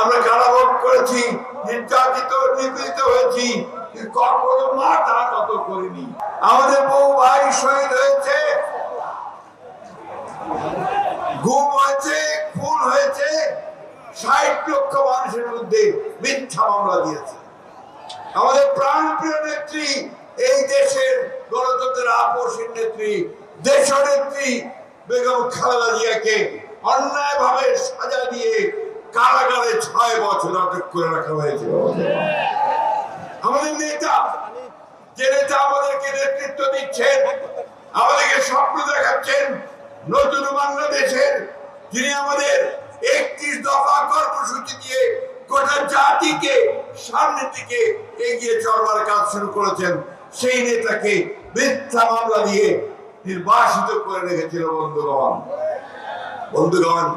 আমরা কারাভোগ করেছি, নির্যাতিত নিপীড়িত হয়েছি, কখনো মাথা নত করিনি। আমাদের বহু ভাই শহীদ হয়েছে, গুম হয়েছে, খুন হয়েছে, ৬০ লক্ষ মানুষের মধ্যে মিথ্যা মামলা দিয়েছে। আমাদের প্রাণপ্রিয় নেত্রী, এই দেশের গণতন্ত্রের আপসীর নেত্রী, দেশনেত্রী বেগম খালেদা জিয়াকে অন্যায়ভাবে সাজা দিয়ে কারাগারে ৬ বছর আটক করে রাখা হয়েছে। আমাদের নেতা, যে নেতা আমাদেরকে নেতৃত্ব দিচ্ছেন, আমাদেরকে স্বপ্ন দেখাচ্ছেন নতুন বাংলাদেশের, যিনি আমাদের ৩১ দফা কর্মসূচি দিয়ে গোটা জাতিকে সামনের দিকে এগিয়ে চলবার কাজ শুরু করেছেন, সেই নেতাকে মিথ্যা মামলা দিয়ে নির্বাসিত করে রেখেছিল। বন্ধুগণ,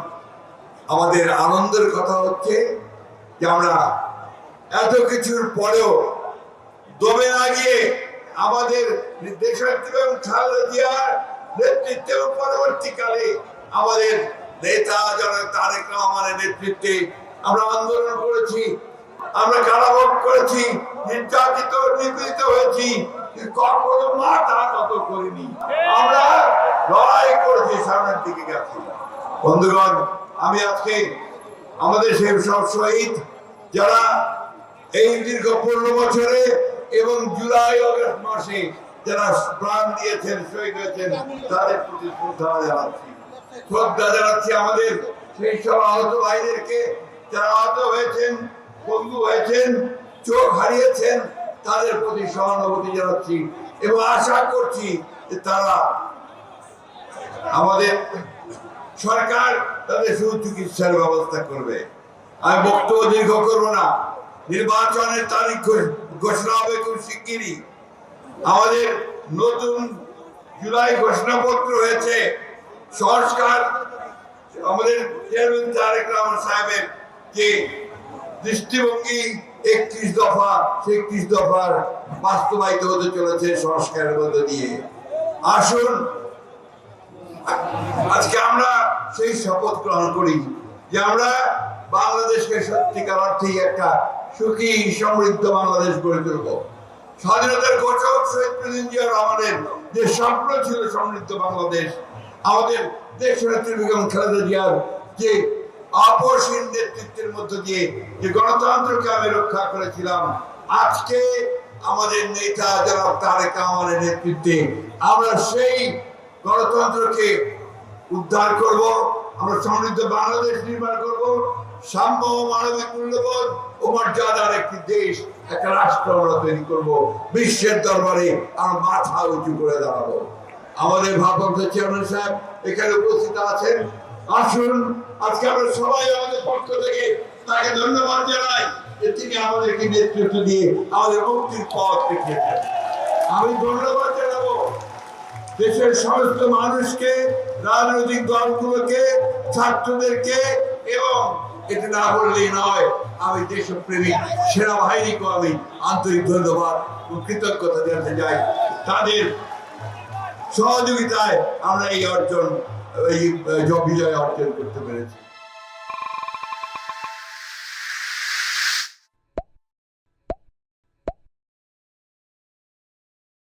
আমাদের আনন্দের কথা হচ্ছে যে আমরা এত কিছুর পরেও দমে না গিয়ে আমাদের দেশনেত্রী এবং খালেদা জিয়ার নেতৃত্বে এবং পরবর্তীকালে আমাদের নেতা জনাব তারেক রহমানের নেতৃত্বে আমরা আন্দোলন করেছি, আমরা কারাভোগ করেছি, নির্যাতিত নিপীড়িত হয়েছি, কখনো মাথা নত করিনি। আমরা লড়াই করেছি, সামনের দিকে গেছি। বন্ধুগণ, আমি আজকে আমাদের সেই সব শহীদ যারা এই দীর্ঘ ১৫ বছরে এবং জুলাই আগস্ট মাসে যারা প্রাণ দিয়েছেন, শহীদ হয়েছেন, তাদের প্রতি শ্রদ্ধা জানাচ্ছি। আমাদের সেই সব আহত ভাইদেরকে, যারা আহত হয়েছেন, বন্ধু হয়েছেন, চোখ হারিয়েছেন, তাদের প্রতি সহানুভূতি জানাচ্ছি এবং আশা করছি যে তারা আমাদের সরকার তাদের সুচিকিৎসার ব্যবস্থা করবে। আমি বক্তব্য দীর্ঘ করব না। নির্বাচনের তারিখ ঘোষণা হবে খুব শিগগিরই। আমাদের নতুন জুলাই ঘোষণাপত্র হয়েছে, সংস্কার আমাদের চেয়ারম্যান তারেক রহমান সাহেবের যে দৃষ্টিভঙ্গি ৩১ দফা, সেই ৩১ দফার বাস্তবায়িত হতে চলেছে সংস্কারের মধ্য দিয়ে। আসুন আজকে আমরা সেই শপথ গ্রহণ করি যে আমরা বাংলাদেশকে সত্যিকার অর্থেই একটা সুখী সমৃদ্ধ বাংলাদেশ গড়ে তুলব। স্বাধীনতার ঘোষক শহীদ প্রেসিডেন্ট জিয়া রহমানের যে স্বপ্ন ছিল সমৃদ্ধ বাংলাদেশ, আমাদের দেশনেত্রী বেগম খালেদা জিয়ার যে আপসহীন নেতৃত্বের মধ্য দিয়ে যে গণতন্ত্রকে আমি রক্ষা করেছিলাম, আজকে আমাদের নেতা জনাব তারেক রহমানের নেতৃত্বে আমরা সেই গণতন্ত্রকে উদ্ধার করব। আমরা সমৃদ্ধ বাংলাদেশ নির্মাণ করব, সাম্য, মানবিক মূল্যবোধ ও মর্যাদার একটি দেশ, একটা রাষ্ট্র আমরা তৈরি করব। বিশ্বের দরবারে আমরা মাথা উঁচু করে দাঁড়াবো। আমাদের ভারপ্রাপ্ত চেয়ারম্যান সাহেব এখানে উপস্থিত আছেন। আসুন আজকে আমরা সবাই আমাদের পক্ষ থেকে তাকে ধন্যবাদ জানাই যে তিনি আমাদেরকে নেতৃত্ব দিয়ে আমাদের মুক্তির পথ দেখিয়েছেন। আমি ধন্যবাদ জানাবো দেশের সমস্ত মানুষকে, রাজনৈতিক দলগুলোকে, ছাত্রদেরকে, এবং এটা না বললেই নয়, আমি দেশপ্রেমিক সেনাবাহিনীকেও আমি আন্তরিক ধন্যবাদ ও কৃতজ্ঞতা জানাতে চাই। তাদের সহযোগিতায় আমরা এই বিজয় অর্জন করতে পেরেছি।